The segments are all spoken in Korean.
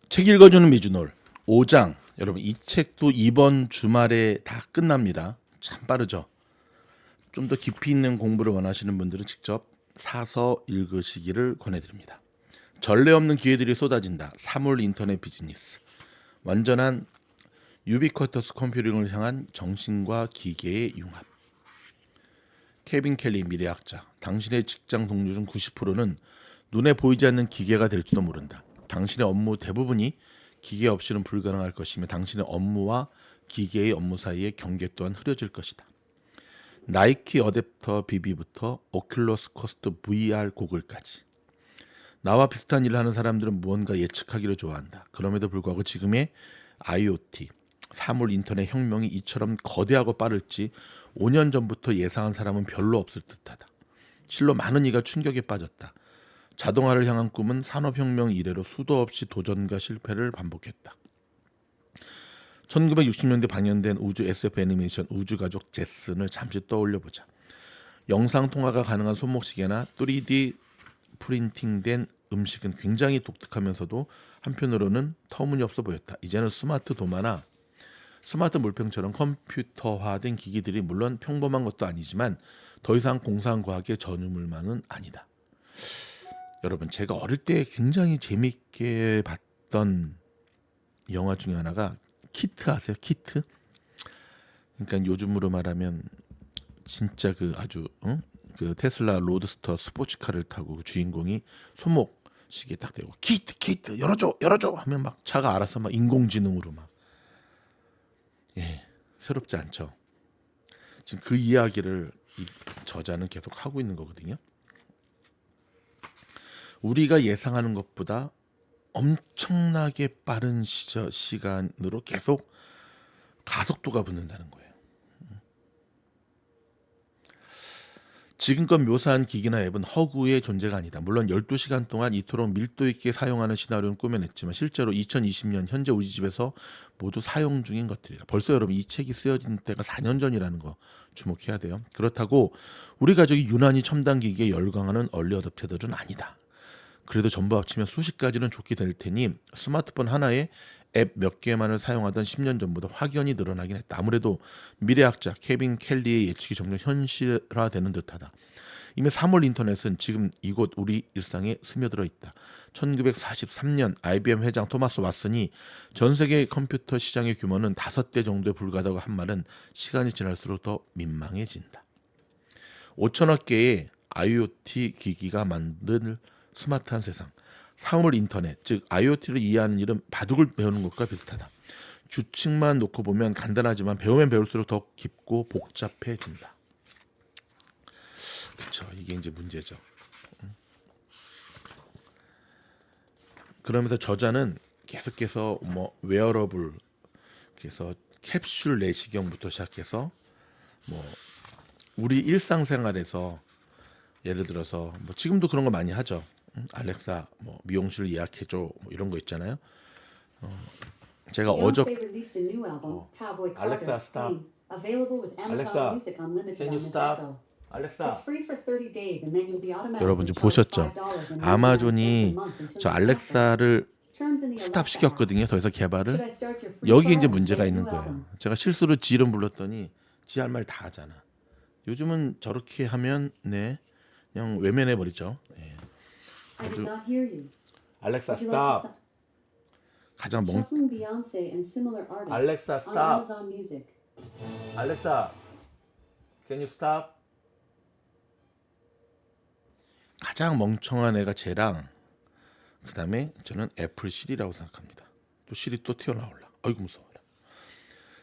책 읽어주는 미주놀 5장. 여러분 이 책도 이번 주말에 다 끝납니다. 참 빠르죠. 좀 더 깊이 있는 공부를 원하시는 분들은 직접 사서 읽으시기를 권해드립니다. 전례 없는 기회들이 쏟아진다. 사물 인터넷 비즈니스. 완전한 유비쿼터스 컴퓨팅을 향한 정신과 기계의 융합. 케빈 켈리 미래학자. 당신의 직장 동료 중 90%는 눈에 보이지 않는 기계가 될지도 모른다. 당신의 업무 대부분이 기계 없이는 불가능할 것이며 당신의 업무와 기계의 업무 사이의 경계 또한 흐려질 것이다. 나이키 어댑터 BB부터 오큘러스 퀘스트 VR 고글까지. 나와 비슷한 일을 하는 사람들은 무언가 예측하기를 좋아한다. 그럼에도 불구하고 지금의 IoT, 사물 인터넷 혁명이 이처럼 거대하고 빠를지 5년 전부터 예상한 사람은 별로 없을 듯하다. 실로 많은 이가 충격에 빠졌다. 자동화를 향한 꿈은 산업혁명 이래로 수도 없이 도전과 실패를 반복했다. 1960년대 방영된 우주 SF 애니메이션 우주가족 제슨을 잠시 떠올려보자. 영상통화가 가능한 손목시계나 3D 프린팅된 음식은 굉장히 독특하면서도 한편으로는 터무니없어 보였다. 이제는 스마트 도마나 스마트 물병처럼 컴퓨터화된 기기들이 물론 평범한 것도 아니지만 더 이상 공상과학의 전유물만은 아니다. 여러분, 제가 어릴 때 굉장히 재밌게 봤던 영화 중에 하나가 키트 아세요? 키트? 그러니까 요즘으로 말하면 진짜 그 아주 그 테슬라 로드스터 스포츠카를 타고 그 주인공이 손목 시계 딱 대고 키트 열어줘 하면 막 차가 알아서 막 인공지능으로 막 새롭지 않죠. 지금 그 이야기를 이 저자는 계속 하고 있는 거거든요. 우리가 예상하는 것보다 엄청나게 빠른 시간으로 계속 가속도가 붙는다는 거예요. 지금껏 묘사한 기기나 앱은 허구의 존재가 아니다. 물론 12시간 동안 이토록 밀도 있게 사용하는 시나리오는 꾸며냈지만 실제로 2020년 현재 우리 집에서 모두 사용 중인 것들이다. 벌써 여러분 이 책이 쓰여진 때가 4년 전이라는 거 주목해야 돼요. 그렇다고 우리 가족이 유난히 첨단 기기에 열광하는 얼리 어댑터들은 아니다. 그래도 전부 합치면 수십 가지는 좋게 될 테니 스마트폰 하나에 앱 몇 개만을 사용하던 10년 전보다 확연히 늘어나긴 했다. 아무래도 미래학자 케빈 켈리의 예측이 점점 현실화되는 듯하다. 이미 사물 인터넷은 지금 이곳 우리 일상에 스며들어 있다. 1943년 IBM 회장 토마스 왓슨이 전 세계 컴퓨터 시장의 규모는 5대 정도에 불과하다고 한 말은 시간이 지날수록 더 민망해진다. 5천억 개의 IoT 기기가 만든 스마트한 세상. 사물 인터넷, 즉 IoT를 이해하는 일은 바둑을 배우는 것과 비슷하다. 규칙만 놓고 보면 간단하지만 배우면 배울수록 더 깊고 복잡해진다. 그렇죠. 이게 이제 문제죠. 그러면서 저자는 계속해서 뭐 웨어러블, 그래서 캡슐 내시경부터 시작해서 뭐 우리 일상생활에서 예를 들어서 뭐 지금도 그런 거 많이 하죠. 알렉사 뭐 미용실 예약해줘 뭐 이런 거 있잖아요. 제가 Beyonce released a new album, Cowboy 알렉사 Carter, 스탑. Clean, available with Amazon 알렉사 Music Unlimited can on you this stop? Echo. It's 알렉사. free for 30 days and then you'll be 여러분 automatically 이제 charged 보셨죠? $5.99 a 아마존이 month until 저 you cancel. 알렉사를 Terms in the 스탑 Alexa app. 시켰거든요. 더 이상 개발을. Should I start your free 여기 이제 trial and 문제가 get a 있는 new 거예요. album? 제가 실수로 지 이름 불렀더니 지 할 말 다 하잖아. 요즘은 저렇게 하면 그냥 외면해 버리죠. I did 아주 not hear you. 알렉사 Would you like to 스탑. 가장 멍 shuffling Beyonce and similar artists 알렉사 on 스탑. Amazon Music? 알렉사 can you stop? 가장 멍청한 애가 쟤랑 그다음에 저는 애플 시리라고 생각합니다. 또 시리 또 튀어나올라. 아이고 무서워라.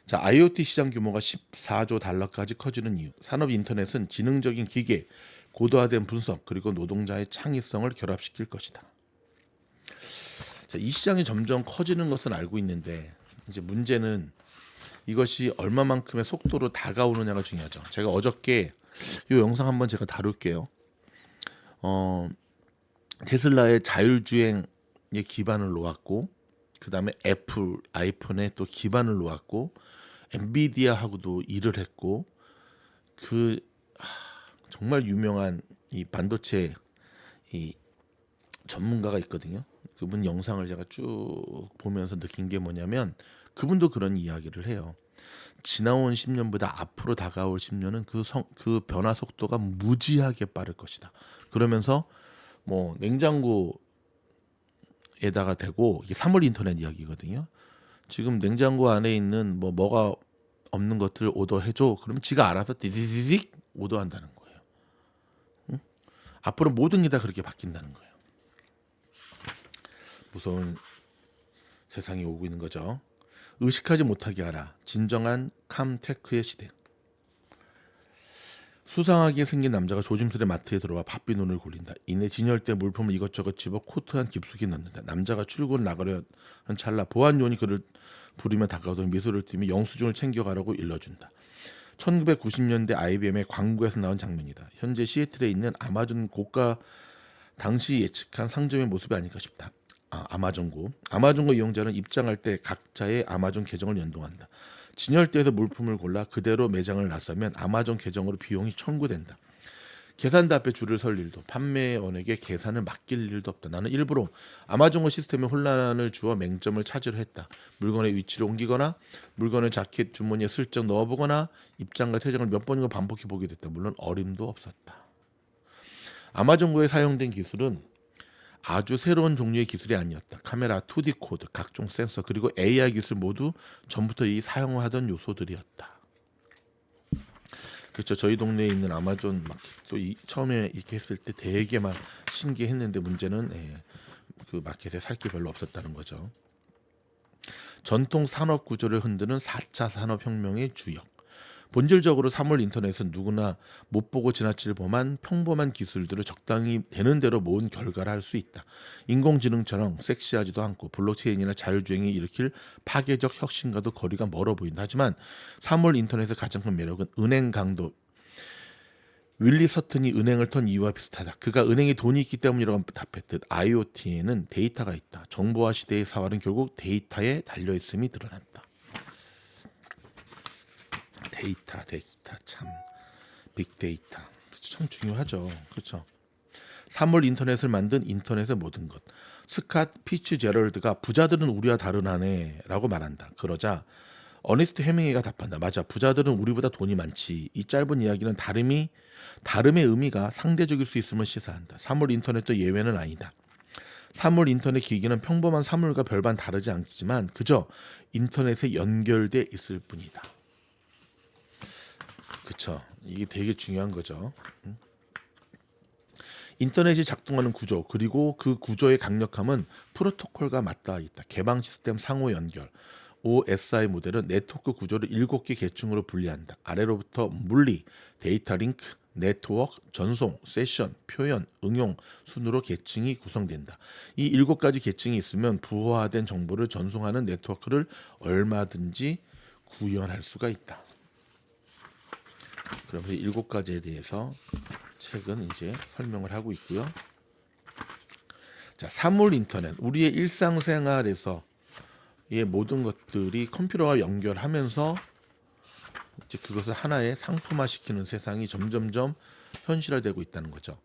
자, IoT 시장 규모가 14조 달러까지 커지는 이유. 산업 인터넷은 지능적인 기계, 고도화된 분석, 그리고 노동자의 창의성을 결합시킬 것이다. 자, 이 시장이 점점 커지는 것은 알고 있는데 이제 문제는 이것이 얼마만큼의 속도로 다가오느냐가 중요하죠. 제가 어저께 이 영상 한번 제가 다룰게요. 테슬라의 자율주행에 기반을 놓았고 그 다음에 애플 아이폰에 또 기반을 놓았고 엔비디아하고도 일을 했고 그 정말 유명한 이 반도체 이 전문가가 있거든요. 그분 영상을 제가 쭉 보면서 느낀 게 뭐냐면 그분도 그런 이야기를 해요. 지나온 10년보다 앞으로 다가올 10년은 그 변화 속도가 무지하게 빠를 것이다. 그러면서 뭐 냉장고에다가 대고 이게 3월 인터넷 이야기거든요. 지금 냉장고 안에 있는 뭐가 없는 것들을 오더해줘. 그러면 지가 알아서 디디디딕 오더한다는 거예요. 응? 앞으로 모든 게 다 그렇게 바뀐다는 거예요. 무서운 세상이 오고 있는 거죠. 의식하지 못하게 하라. 진정한 캄테크의 시대. 수상하게 생긴 남자가 조심스레 마트에 들어와 바삐 눈을 굴린다. 이내 진열대 물품을 이것저것 집어 코트 한 깊숙이 넣는다. 남자가 출근 나가려 한 찰나 보안 요원이 그를 부르며 다가오더니 미소를 띠며 영수증을 챙겨가라고 일러준다. 1990년대 IBM의 광고에서 나온 장면이다. 현재 시애틀에 있는 아마존 고가 당시 예측한 상점의 모습이 아닐까 싶다. 아마존고 이용자는 입장할 때 각자의 아마존 계정을 연동한다. 진열대에서 물품을 골라 그대로 매장을 나서면 아마존 계정으로 비용이 청구된다. 계산대 앞에 줄을 설 일도, 판매원에게 계산을 맡길 일도 없다. 나는 일부러 아마존고 시스템에 혼란을 주어 맹점을 찾으려 했다. 물건의 위치를 옮기거나 물건을 자켓 주머니에 슬쩍 넣어보거나 입장과 퇴장을 몇 번인가 반복해 보게 됐다. 물론 어림도 없었다. 아마존고에 사용된 기술은 아주 새로운 종류의 기술이 아니었다. 카메라, 2D 코드, 각종 센서, 그리고 AI 기술 모두 전부터 이 사용하던 요소들이었다. 그렇죠. 저희 동네에 있는 아마존 마켓도 처음에 이렇게 했을 때 되게 막 신기했는데 문제는 그 마켓에 살 게 별로 없었다는 거죠. 전통 산업 구조를 흔드는 4차 산업혁명의 주역. 본질적으로 3월 인터넷은 누구나 못 보고 지나칠 범한 평범한 기술들을 적당히 되는 대로 모은 결과를 할 수 있다. 인공지능처럼 섹시하지도 않고 블록체인이나 자율주행이 일으킬 파괴적 혁신과도 거리가 멀어 보인다. 하지만 3월 인터넷의 가장 큰 매력은 은행 강도. 윌리 서튼이 은행을 턴 이유와 비슷하다. 그가 은행에 돈이 있기 때문이라고 답했듯 IoT에는 데이터가 있다. 정보화 시대의 사활은 결국 데이터에 달려있음이 드러난다. 데이터 참 빅데이터 참 중요하죠. 그렇죠. 3월 인터넷을 만든 인터넷의 모든 것. 스캇 피츠제럴드가 부자들은 우리와 다르다네라고 말한다. 그러자 어니스트 해밍웨이가 답한다. 맞아. 부자들은 우리보다 돈이 많지. 이 짧은 이야기는 다름의 의미가 상대적일 수 있음을 시사한다. 3월 인터넷도 예외는 아니다. 3월 인터넷 기기는 평범한 사물과 별반 다르지 않지만 그저 인터넷에 연결돼 있을 뿐이다. 그렇죠. 이게 되게 중요한 거죠. 인터넷이 작동하는 구조 그리고 그 구조의 강력함은 프로토콜과 맞닿아 있다. 개방 시스템 상호 연결. OSI 모델은 네트워크 구조를 7개 계층으로 분리한다. 아래로부터 물리, 데이터 링크, 네트워크, 전송, 세션, 표현, 응용 순으로 계층이 구성된다. 이 7가지 계층이 있으면 부호화된 정보를 전송하는 네트워크를 얼마든지 구현할 수가 있다. 그러면서 7가지에 대해서 책은 이제 설명을 하고 있고요. 자, 사물 인터넷. 우리의 일상생활에서의 모든 것들이 컴퓨터와 연결하면서 이제 그것을 하나의 상품화시키는 세상이 점점점 현실화되고 있다는 거죠.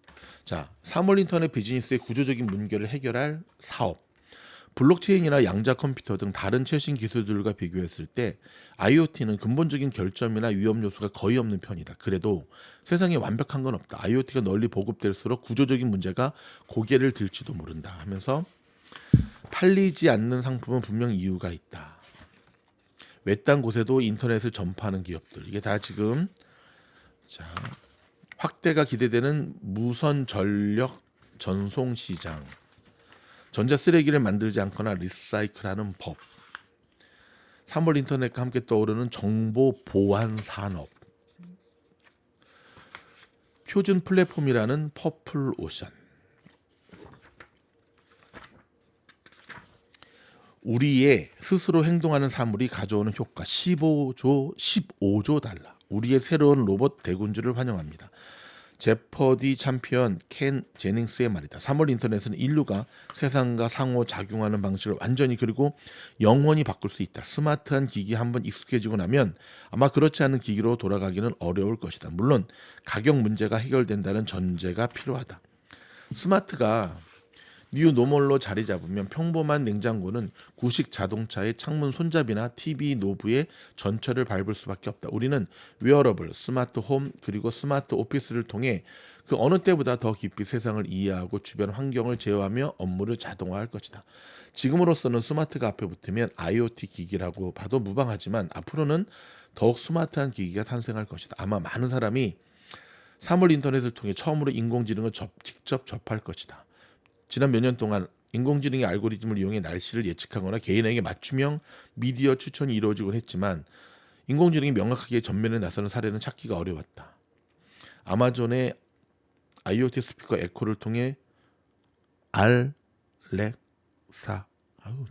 자, 사물 인터넷 비즈니스의 구조적인 문제를 해결할 사업. 블록체인이나 양자 컴퓨터 등 다른 최신 기술들과 비교했을 때 IoT는 근본적인 결점이나 위험 요소가 거의 없는 편이다. 그래도 세상에 완벽한 건 없다. IoT가 널리 보급될수록 구조적인 문제가 고개를 들지도 모른다 하면서 팔리지 않는 상품은 분명 이유가 있다. 외딴 곳에도 인터넷을 전파하는 기업들. 이게 다 지금 자, 확대가 기대되는 무선 전력 전송 시장. 전자 쓰레기를 만들지 않거나 리사이클하는 법. 3월 인터넷과 함께 떠오르는 정보 보안 산업. 표준 플랫폼이라는 퍼플 오션. 우리의 스스로 행동하는 사물이 가져오는 효과 15조 달러. 우리의 새로운 로봇 대군주를 환영합니다. 제퍼디 챔피언 켄 제닝스의 말이다. 3월 인터넷은 인류가 세상과 상호 작용하는 방식을 완전히 그리고 영원히 바꿀 수 있다. 스마트한 기기 한번 익숙해지고 나면 아마 그렇지 않은 기기로 돌아가기는 어려울 것이다. 물론 가격 문제가 해결된다는 전제가 필요하다. 스마트가 뉴 노멀로 자리 잡으면 평범한 냉장고는 구식 자동차의 창문 손잡이나 TV 노브의 전철을 밟을 수밖에 없다. 우리는 웨어러블, 스마트 홈 그리고 스마트 오피스를 통해 그 어느 때보다 더 깊이 세상을 이해하고 주변 환경을 제어하며 업무를 자동화할 것이다. 지금으로서는 스마트가 앞에 붙으면 IoT 기기라고 봐도 무방하지만 앞으로는 더욱 스마트한 기기가 탄생할 것이다. 아마 많은 사람이 사물 인터넷을 통해 처음으로 인공지능을 직접 접할 것이다. 지난 몇 년 동안 인공지능의 알고리즘을 이용해 날씨를 예측하거나 개인에게 맞춤형 미디어 추천이 이루어지곤 했지만 인공지능이 명확하게 전면에 나서는 사례는 찾기가 어려웠다. 아마존의 IoT 스피커 에코를 통해 알렉사,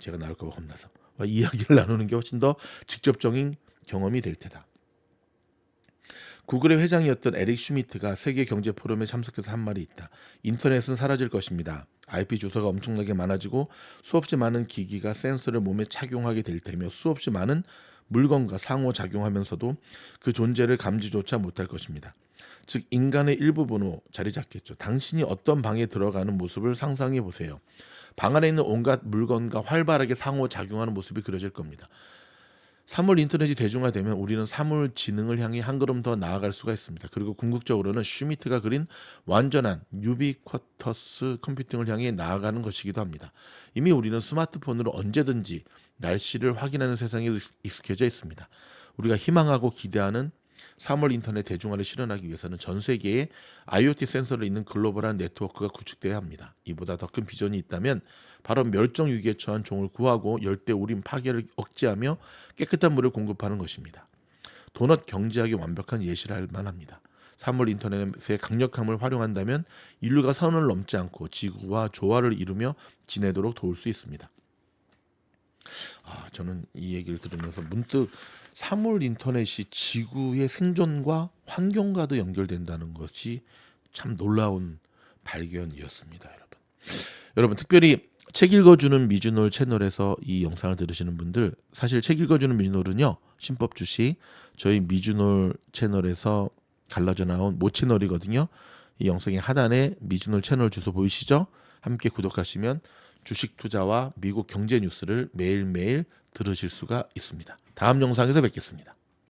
제가 나올까 봐 겁나서 이야기를 나누는 게 훨씬 더 직접적인 경험이 될 테다. 구글의 회장이었던 에릭 슈미트가 세계 경제 포럼에 참석해서 한 말이 있다. 인터넷은 사라질 것입니다. IP 주소가 엄청나게 많아지고 수없이 많은 기기가 센서를 몸에 착용하게 될 테며 수없이 많은 물건과 상호작용하면서도 그 존재를 감지조차 못할 것입니다. 즉 인간의 일부분으로 자리 잡겠죠. 당신이 어떤 방에 들어가는 모습을 상상해 보세요. 방 안에 있는 온갖 물건과 활발하게 상호작용하는 모습이 그려질 겁니다. 사물 인터넷이 대중화되면 우리는 사물 지능을 향해 한 걸음 더 나아갈 수가 있습니다. 그리고 궁극적으로는 슈미트가 그린 완전한 유비쿼터스 컴퓨팅을 향해 나아가는 것이기도 합니다. 이미 우리는 스마트폰으로 언제든지 날씨를 확인하는 세상에 익숙해져 있습니다. 우리가 희망하고 기대하는 사물 인터넷 대중화를 실현하기 위해서는 전 세계에 IoT 센서를 있는 글로벌한 네트워크가 구축돼야 합니다. 이보다 더 큰 비전이 있다면 바로 멸종 위기에 처한 종을 구하고 열대 우림 파괴를 억제하며 깨끗한 물을 공급하는 것입니다. 도넛 경제학이 완벽한 예시를 할 만합니다. 사물 인터넷의 강력함을 활용한다면 인류가 선을 넘지 않고 지구와 조화를 이루며 지내도록 도울 수 있습니다. 저는 이 얘기를 들으면서 문득 사물 인터넷이 지구의 생존과 환경과도 연결된다는 것이 참 놀라운 발견이었습니다, 여러분. 특별히 책 읽어주는 미주놀 채널에서 이 영상을 들으시는 분들, 사실 책 읽어주는 미주놀은요, 신법 주식 저희 미주놀 채널에서 갈라져 나온 모 채널이거든요. 이 영상의 하단에 미주놀 채널 주소 보이시죠? 함께 구독하시면 주식 투자와 미국 경제 뉴스를 매일매일 들으실 수가 있습니다. 다음 영상에서 뵙겠습니다.